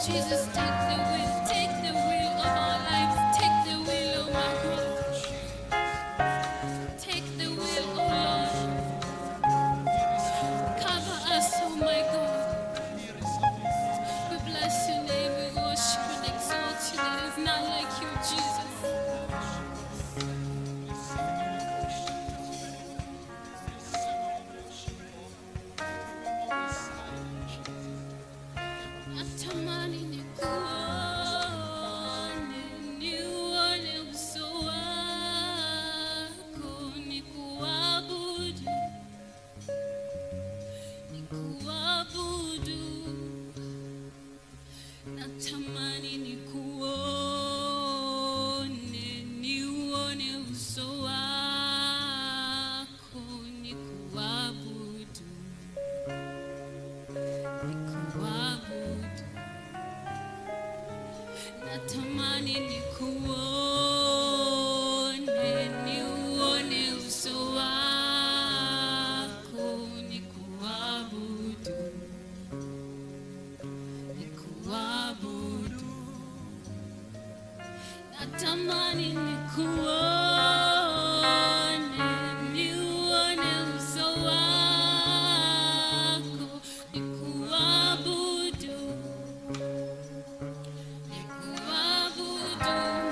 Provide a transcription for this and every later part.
Jesus, take the wheel of our lives, take the wheel, oh my God, take the wheel, oh Lord, cover us, oh my God. We bless your name, we worship and exalt you. There is none like you, Jesus. Natamani niuone uso wako, nikuabudu. Natamani niuone uso wako, nikuabudu. Natamani niuone uso wako, nikuabudu. Natamani niuone uso wako, nikuabudu.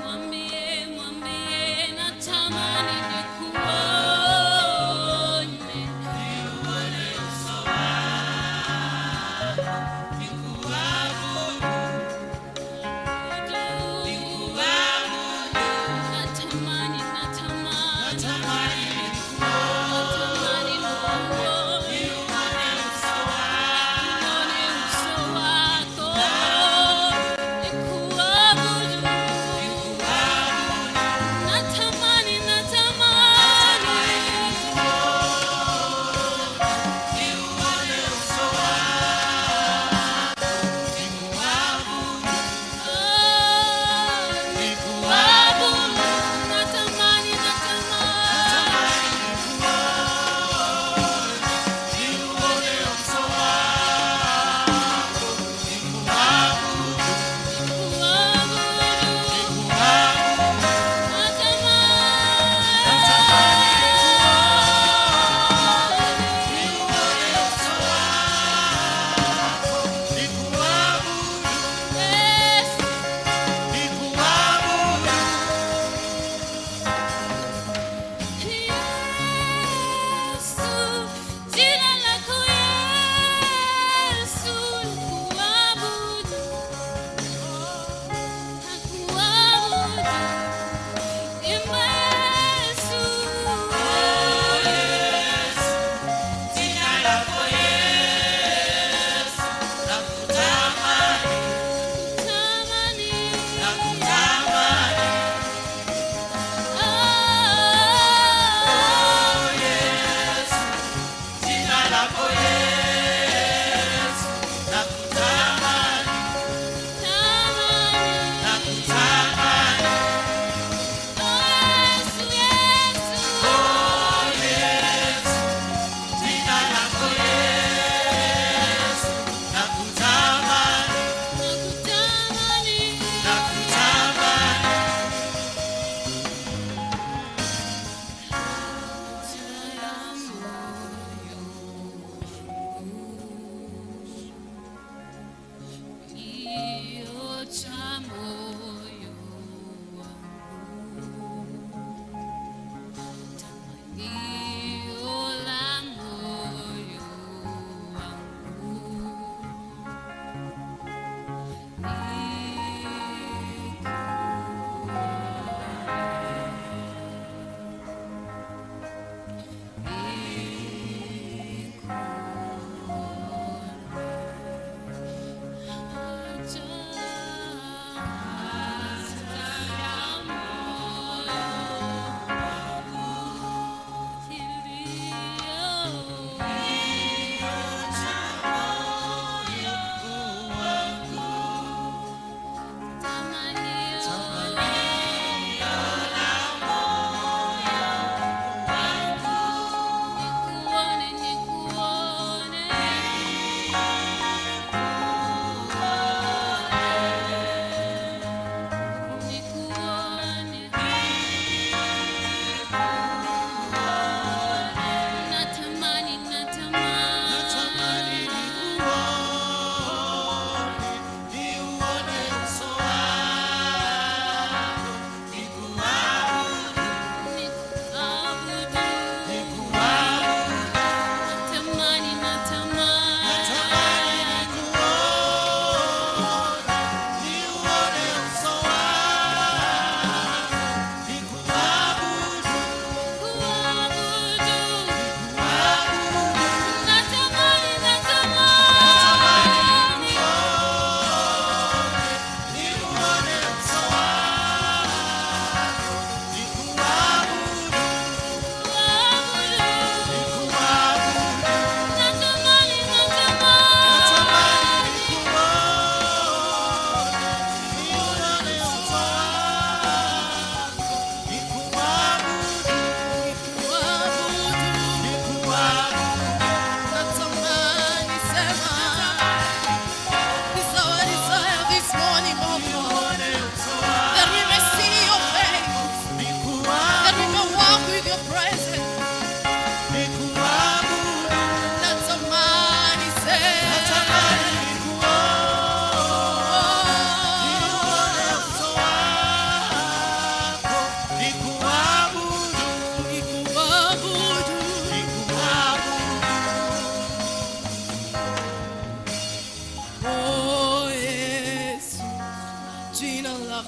Mwambie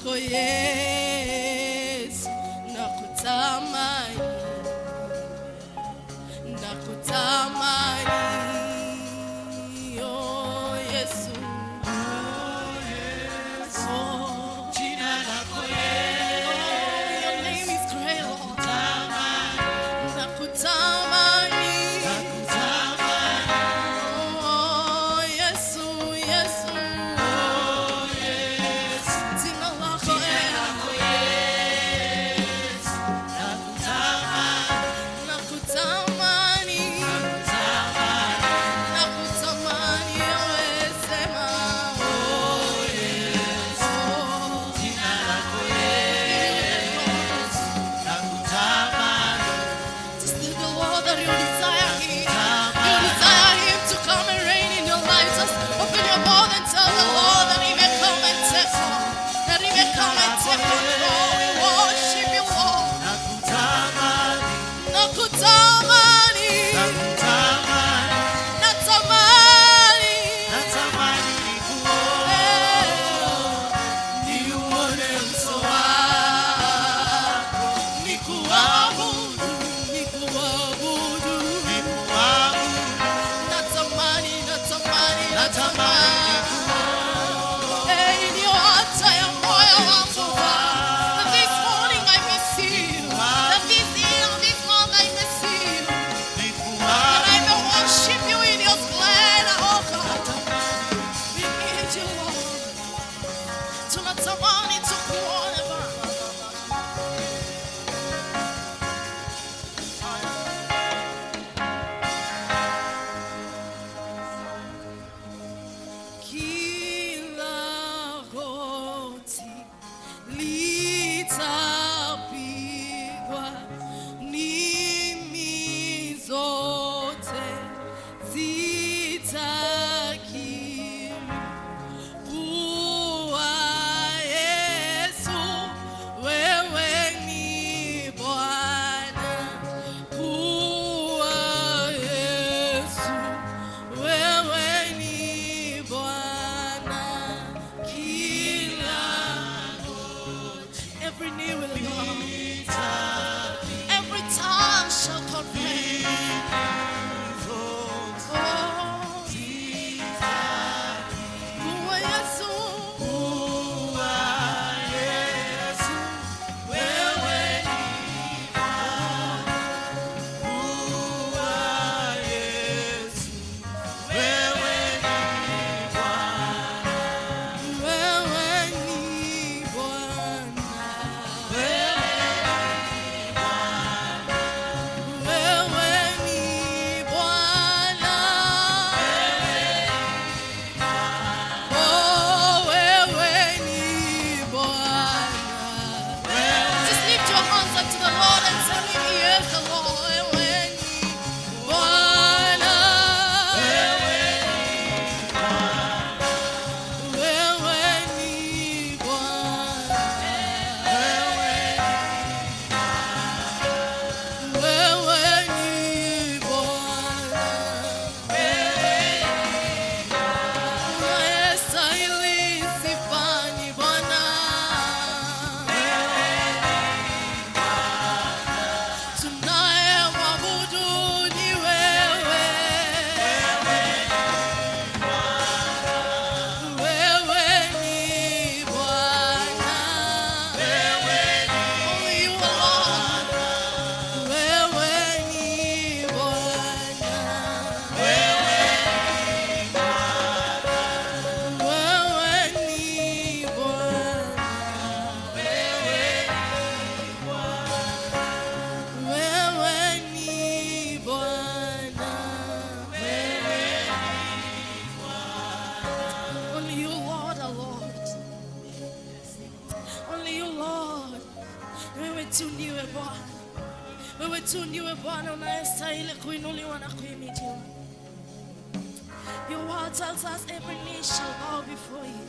lako Yesu, nakutamani, nakutamani, oh Yesu, oh, Jina lako oh, your name is great, Lord. Nakutamani, oh Yesu, Yesu, jina lako nakutamani, nakutamani, wewe sema, oh Yesu, Jina lako just tell the Lord that you desire Him. You desire Him to come and reign in your life. Just open your mouth and tell the Lord that He may come and take on. That He may come and take control. We worship you, Lord. Nakutamani, natamani, niuone uso wako, nikuabudu, nikuabudu. Natamani, natamani, natamani. In your heart I am moyo wangu Bwana. That this morning I miss you. That this year, this month I miss you. That I may worship you in your splendor, oh God. We need you, Lord. Tunatamani tukuone Bwana. Kila goti litapigwa, ndimi zote zitakiri kuwa Yesu, wewe ni Bwana. Kuwa Yesu, wewe ni Bwana. Kila every knee will bow, every tongue shall confess. Oh, kuwa Yesu, wewe ni wewe ni Bwana. Wewe ni Bwana. Oh, wewe ni Bwana. Just lift your hands up to the Lord and tell Him He is the Lord. Wewe ni Bwana. Wewe ni Bwana. Wewe ni Bwana. Unayestahili sifa ni Bwana. Tunayemwabudu ni wewe. Wewe ni Bwana. Only you alone. Wewe ni Bwana. Wewe ni Bwana. Wewe ni Bwana. Only you, Lord, our Lord. Only you, Lord. Wewe tu ndiwe Bwana. Wewe tu ndiwe Bwana unayestahili kuinuliwa na kuhimidiwa. Your word tells us every knee shall bow before you.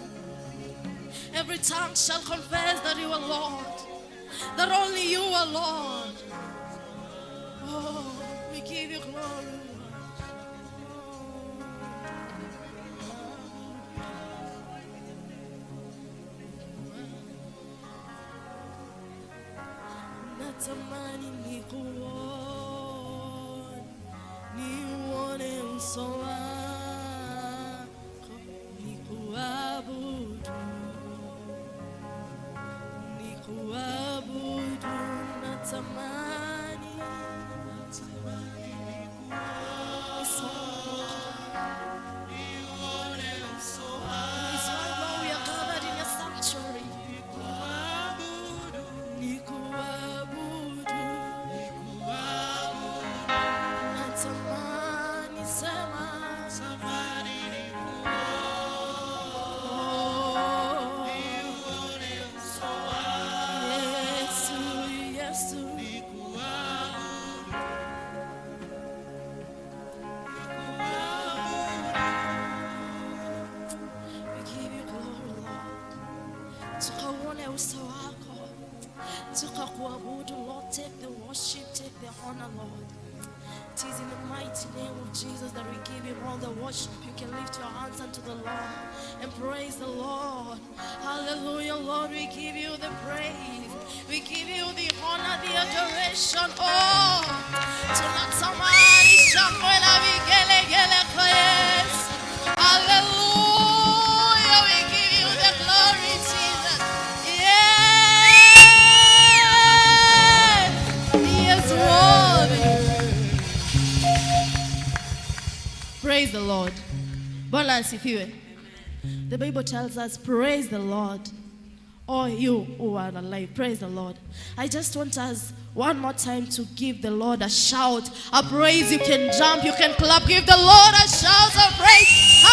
Every tongue shall confess that you are Lord. That only you are Lord. Oh, we give you glory. natamani niuone uso wako, nikuabudu, natamani It's all about we are gathered in your sanctuary. Nikuabudu, natamani sema Yesu, Yesu. We give you glory, Lord. Tukauone uso wako, tukakuabudu, Lord. Take the worship, take the honor, Lord. It is in the mighty name of Jesus that we give you all the worship. You can lift your hands unto the Lord and praise the Lord. Hallelujah, Lord. We give you the praise. We give you the honor, the adoration. Oh, tunatamani shangwe na vigelegele kwa Yesu. Hallelujah. We give you the glory, Jesus. He is worthy. Praise the Lord. Bwana asifiwe. The Bible tells us, praise the Lord. All you who are alive, praise the Lord. I just want us one more time to give the Lord a shout, a praise. You can jump, you can clap. Give the Lord a shout of praise.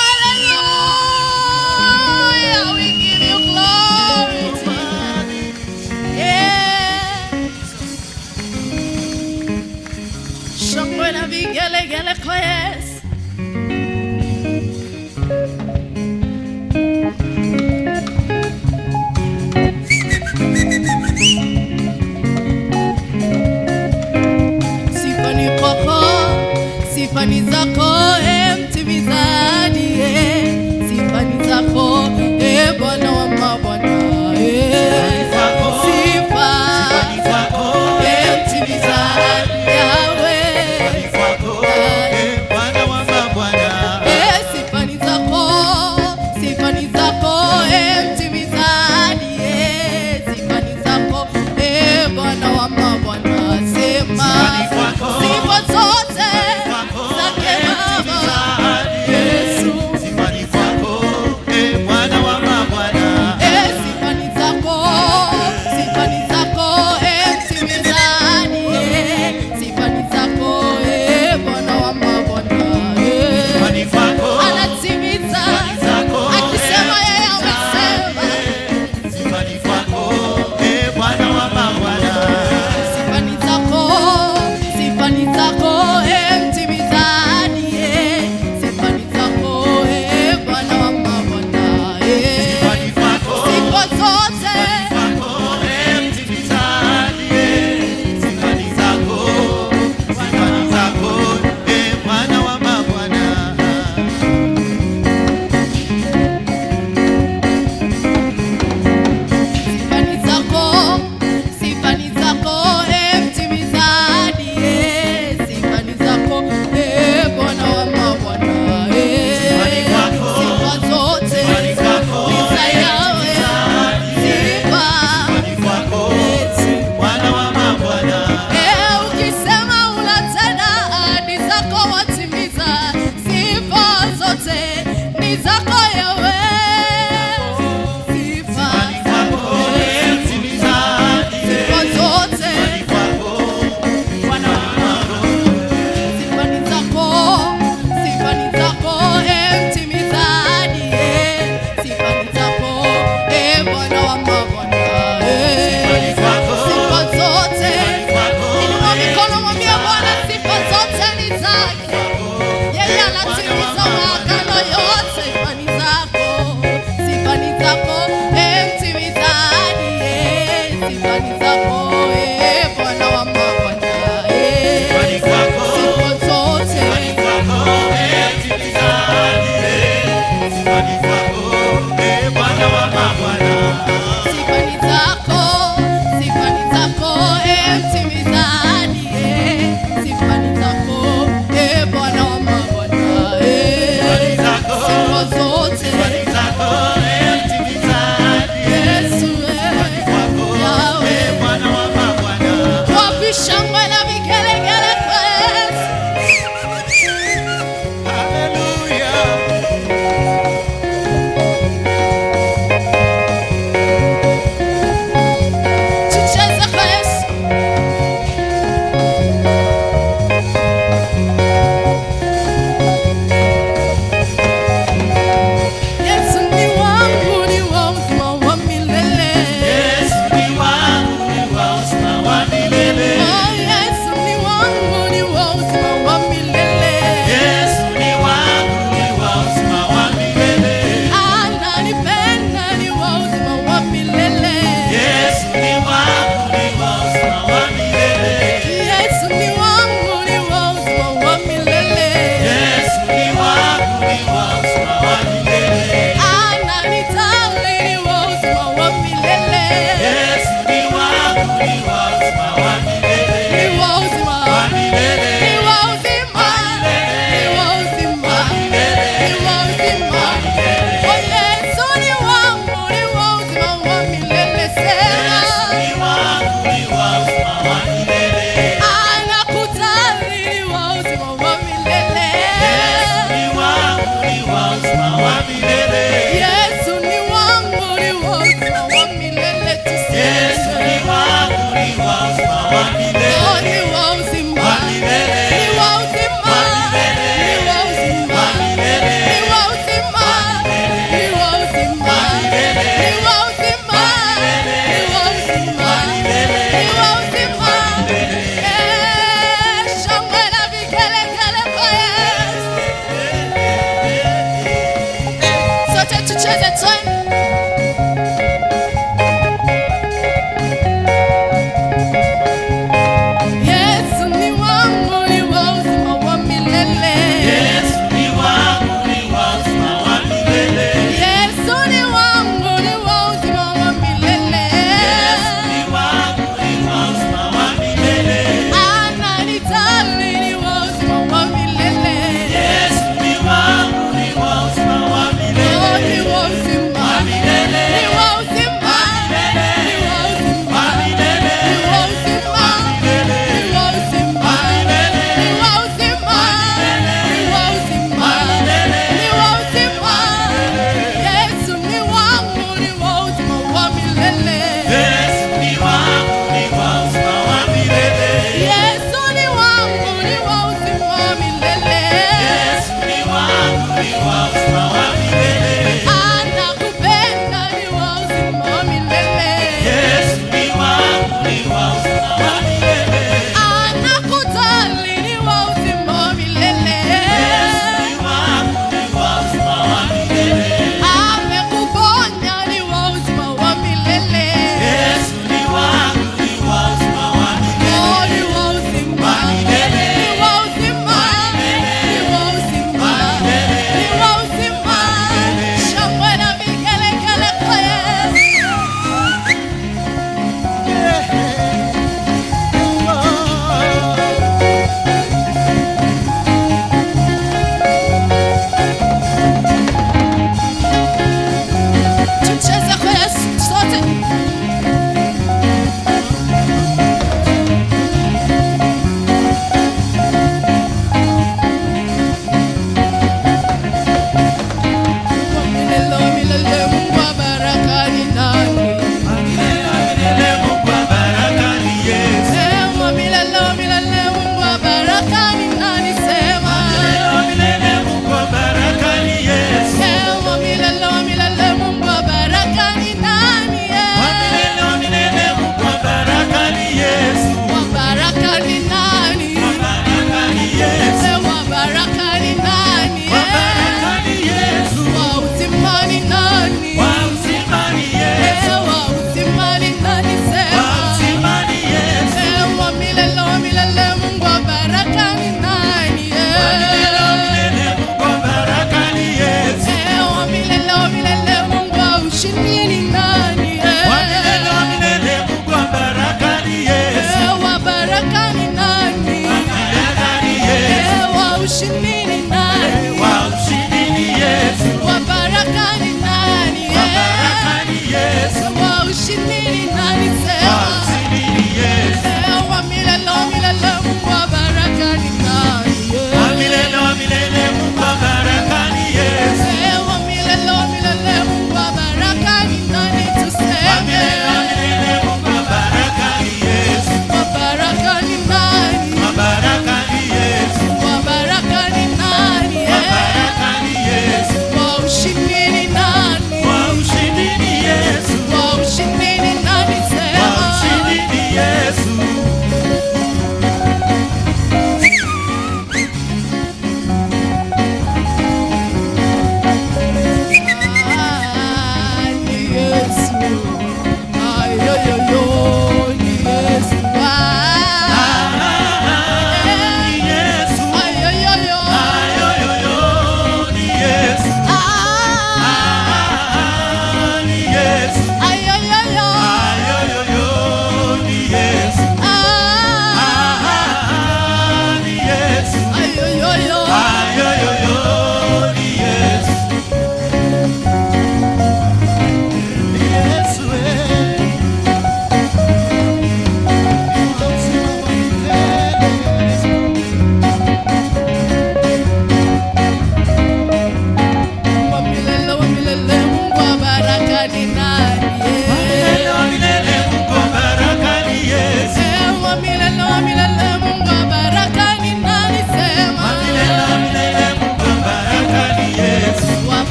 Hallelujah. We give you glory. Yeah. Shangwe na vigelegele kwa Yesu. Sifani zako mtimizaji, sifani zako Bwana wa mabwana, sifa mtimizaji Yahweh, Bwana wa mabwana, sifani zako mtimizaji, sifani zako Bwana wa mabwana, sema sifa zote zake uzima wa milele tuseme. Yesu ni wangu, ni wa uzima wa milele. Oh, ni wa uzima. Wa milele. Ni wa uzima. Wa milele. Ni wa uzima. Wa milele. Ni wa uzima. Ni wa uzima. Wa milele. Ni wa uzima. Ni wa uzima. Wa milele. Ni wa uzima. Shangwe na vigelegele kwa Yesu. Sote tucheze twende.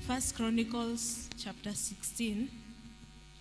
First Chronicles chapter 16.